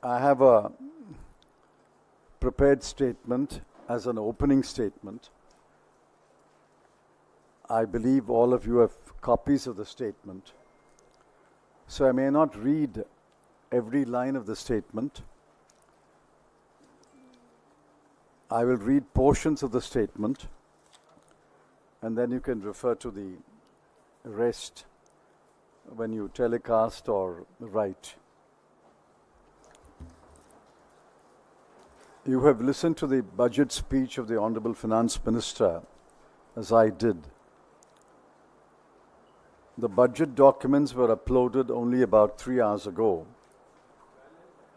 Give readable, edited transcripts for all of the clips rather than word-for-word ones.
I have a prepared statement as an opening statement. I believe all of you have copies of the statement. So I may not read every line of the statement. I will read portions of the statement, and then you can refer to the rest when you telecast or write. You have listened to the budget speech of the Honorable Finance Minister, as I did. The budget documents were uploaded only about 3 hours ago,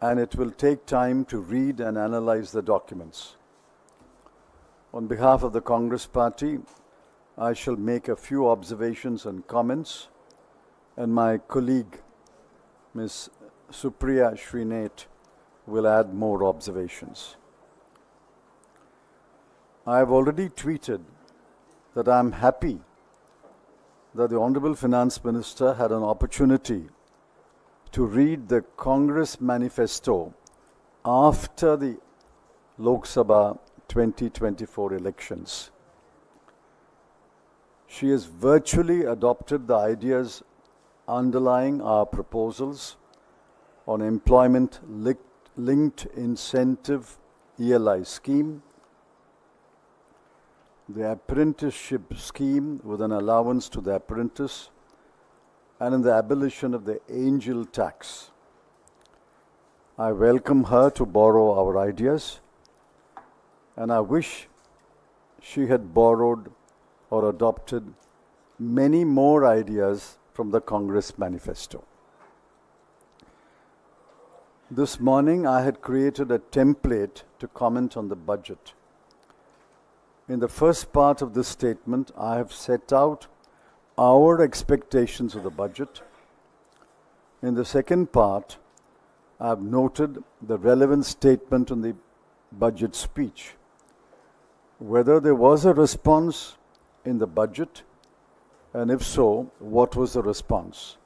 and it will take time to read and analyze the documents. On behalf of the Congress Party, I shall make a few observations and comments, and my colleague, Ms. Supriya Srinath, will add more observations. I have already tweeted that I am happy that the Honorable Finance Minister had an opportunity to read the Congress manifesto after the Lok Sabha 2024 elections. She has virtually adopted the ideas underlying our proposals on employment-linked incentive ELI scheme, the apprenticeship scheme with an allowance to the apprentice, and in the abolition of the angel tax. I welcome her to borrow our ideas, and I wish she had borrowed or adopted many more ideas from the Congress manifesto. This morning, I had created a template to comment on the budget. In the first part of this statement, I have set out our expectations of the budget. In the second part, I have noted the relevant statement on the budget speech. Whether there was a response in the budget, and if so, what was the response?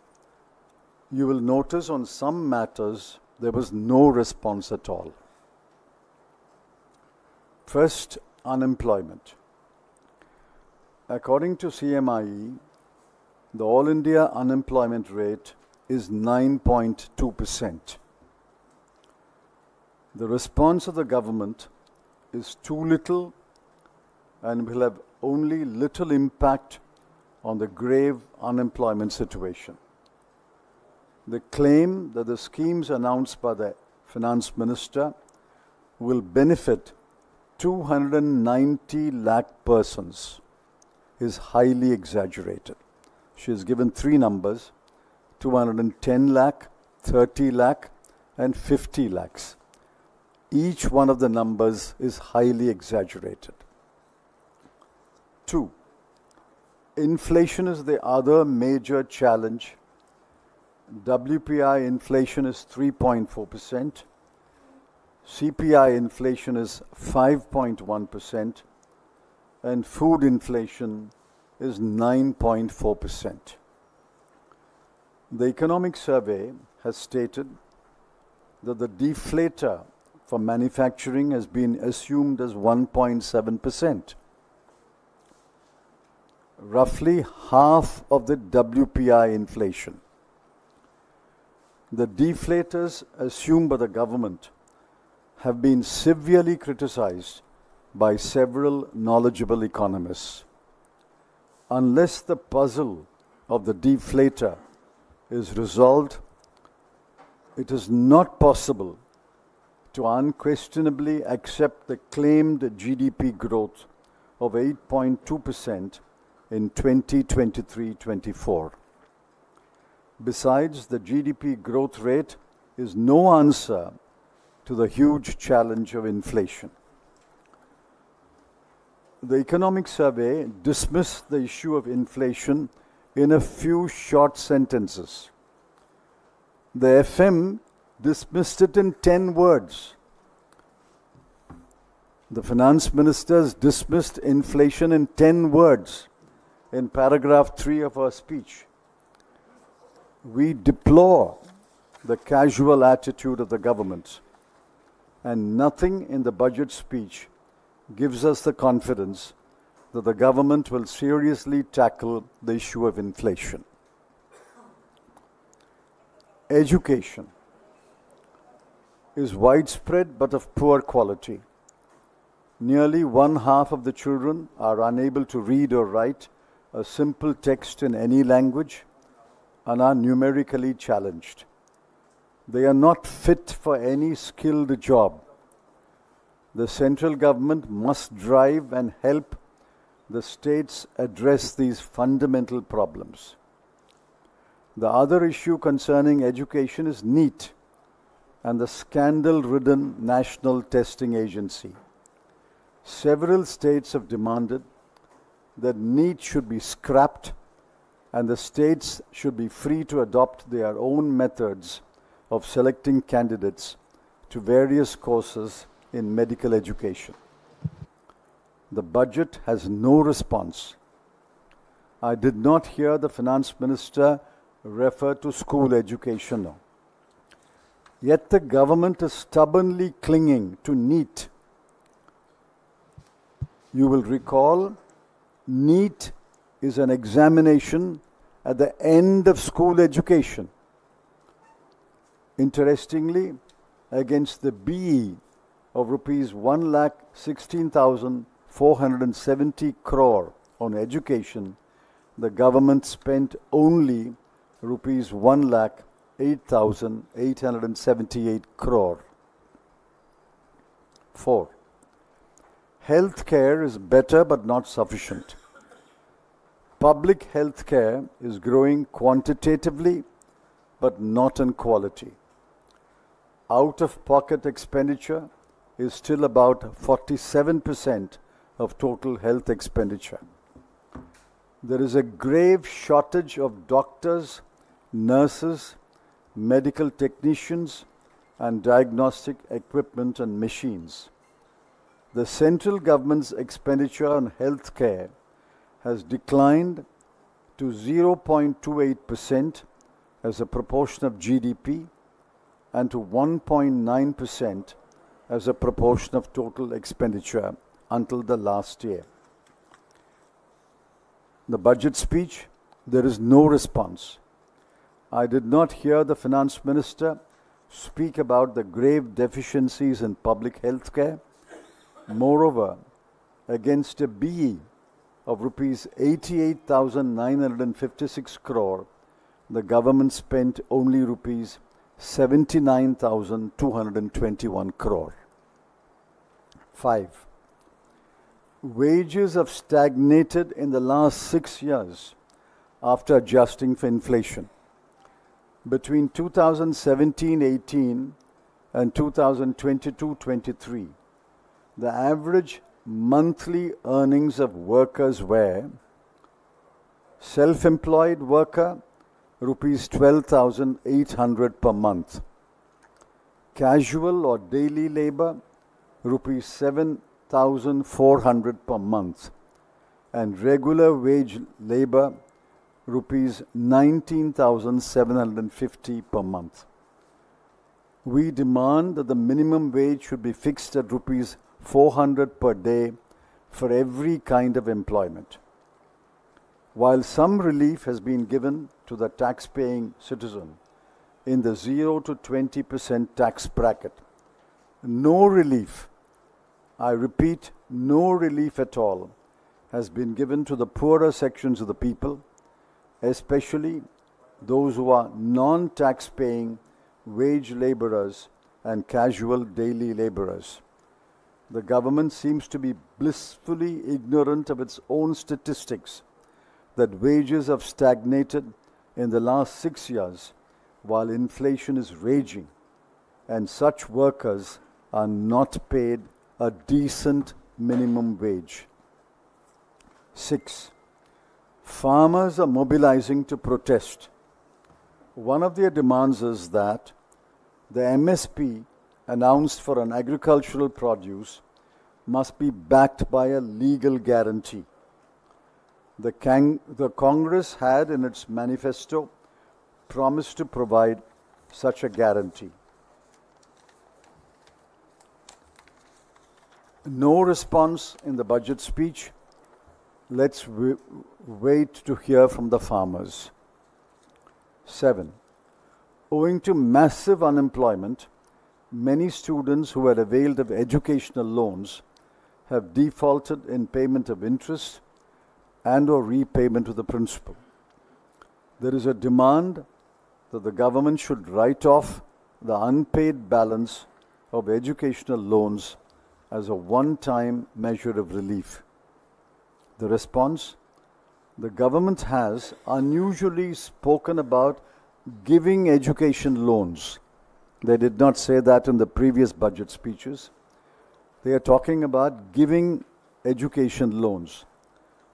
You will notice on some matters there was no response at all. First, unemployment. According to CMIE, the All India unemployment rate is 9.2%. The response of the government is too little and will have only little impact on the grave unemployment situation. The claim that the schemes announced by the Finance Minister will benefit 290 lakh persons is highly exaggerated. She has given three numbers: 210 lakh, 30 lakh, and 50 lakhs. Each one of the numbers is highly exaggerated. 2. Inflation is the other major challenge. WPI inflation is 3.4%. CPI inflation is 5.1%. And food inflation is 9.4%. The economic survey has stated that the deflator for manufacturing has been assumed as 1.7%. Roughly half of the WPI inflation. The deflators assumed by the government have been severely criticized by several knowledgeable economists. Unless the puzzle of the deflator is resolved, it is not possible to unquestionably accept the claimed GDP growth of 8.2% in 2023-24. Besides, the GDP growth rate is no answer to the huge challenge of inflation. The economic survey dismissed the issue of inflation in a few short sentences. The FM dismissed it in 10 words. The Finance Minister's dismissed inflation in 10 words in paragraph 3 of her speech. We deplore the casual attitude of the government, and nothing in the budget speech gives us the confidence that the government will seriously tackle the issue of inflation. Education is widespread but of poor quality. Nearly one half of the children are unable to read or write a simple text in any language and are numerically challenged. They are not fit for any skilled job. The central government must drive and help the states address these fundamental problems. The other issue concerning education is NEET and the scandal-ridden National Testing Agency. Several states have demanded that NEET should be scrapped and the states should be free to adopt their own methods of selecting candidates to various courses in medical education. The budget has no response. I did not hear the finance minister refer to school education. Yet the government is stubbornly clinging to NEET. You will recall, NEET is an examination at the end of school education. Interestingly, against the BE of rupees 1,16,470 crore on education, the government spent only rupees 1,08,878 crore. 4. Health care is better but not sufficient. Public health care is growing quantitatively but not in quality. Out-of-pocket expenditure is still about 47% of total health expenditure. There is a grave shortage of doctors, nurses, medical technicians, and diagnostic equipment and machines. The central government's expenditure on health care has declined to 0.28% as a proportion of GDP and to 1.9% as a proportion of total expenditure until the last year. The budget speech, there is no response. I did not hear the finance minister speak about the grave deficiencies in public health care. Moreover, against a BE of rupees 88,956 crore, the government spent only rupees 79,221 crore. 5. Wages have stagnated in the last 6 years after adjusting for inflation. Between 2017-18 and 2022-23, the average monthly earnings of workers were: self-employed worker, rupees 12,800 per month; casual or daily labor, rupees 7,400 per month; and regular wage labor, rupees 19,750 per month. We demand that the minimum wage should be fixed at rupees 400 per day for every kind of employment. While some relief has been given to the tax-paying citizen in the 0 to 20% tax bracket, no relief, I repeat, no relief at all, has been given to the poorer sections of the people, especially those who are non-tax-paying wage laborers and casual daily laborers. The government seems to be blissfully ignorant of its own statistics that wages have stagnated in the last 6 years while inflation is raging, and such workers are not paid a decent minimum wage. 6. Farmers are mobilizing to protest. One of their demands is that the MSP announced for an agricultural produce must be backed by a legal guarantee. The Congress had in its manifesto promised to provide such a guarantee. No response in the budget speech. Let's wait to hear from the farmers. 7. Owing to massive unemployment, many students who had availed of educational loans have defaulted in payment of interest and or repayment to the principal. There is a demand that the government should write off the unpaid balance of educational loans as a one-time measure of relief. The response? The government has unusually spoken about giving education loans. They did not say that in the previous budget speeches. They are talking about giving education loans.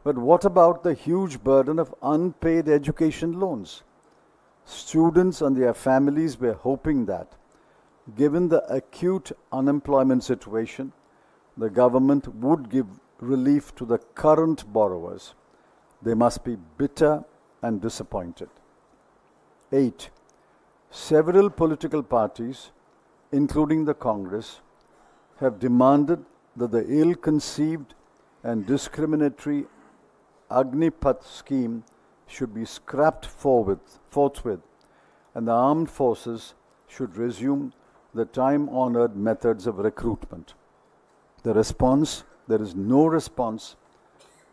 But what about the huge burden of unpaid education loans? Students and their families were hoping that, given the acute unemployment situation, the government would give relief to the current borrowers. They must be bitter and disappointed. 8. Several political parties, including the Congress, have demanded that the ill-conceived and discriminatory Agnipath scheme should be scrapped forthwith, and the armed forces should resume the time-honored methods of recruitment. The response? There is no response.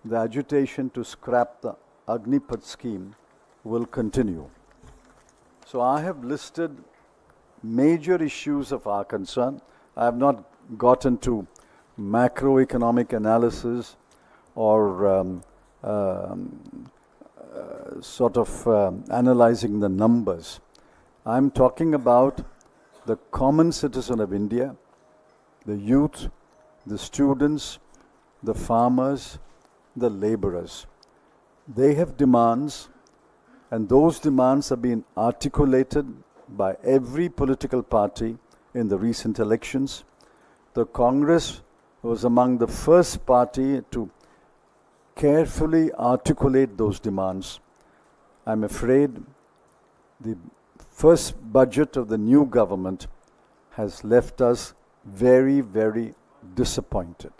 The agitation to scrap the Agnipath scheme will continue. So I have listed major issues of our concern. I have not gotten to macroeconomic analysis or analyzing the numbers. I'm talking about the common citizen of India, the youth, the students, the farmers, the laborers. They have demands, and those demands have been articulated by every political party in the recent elections. The Congress was among the first party to carefully articulate those demands. I'm afraid the first budget of the new government has left us very, very disappointed.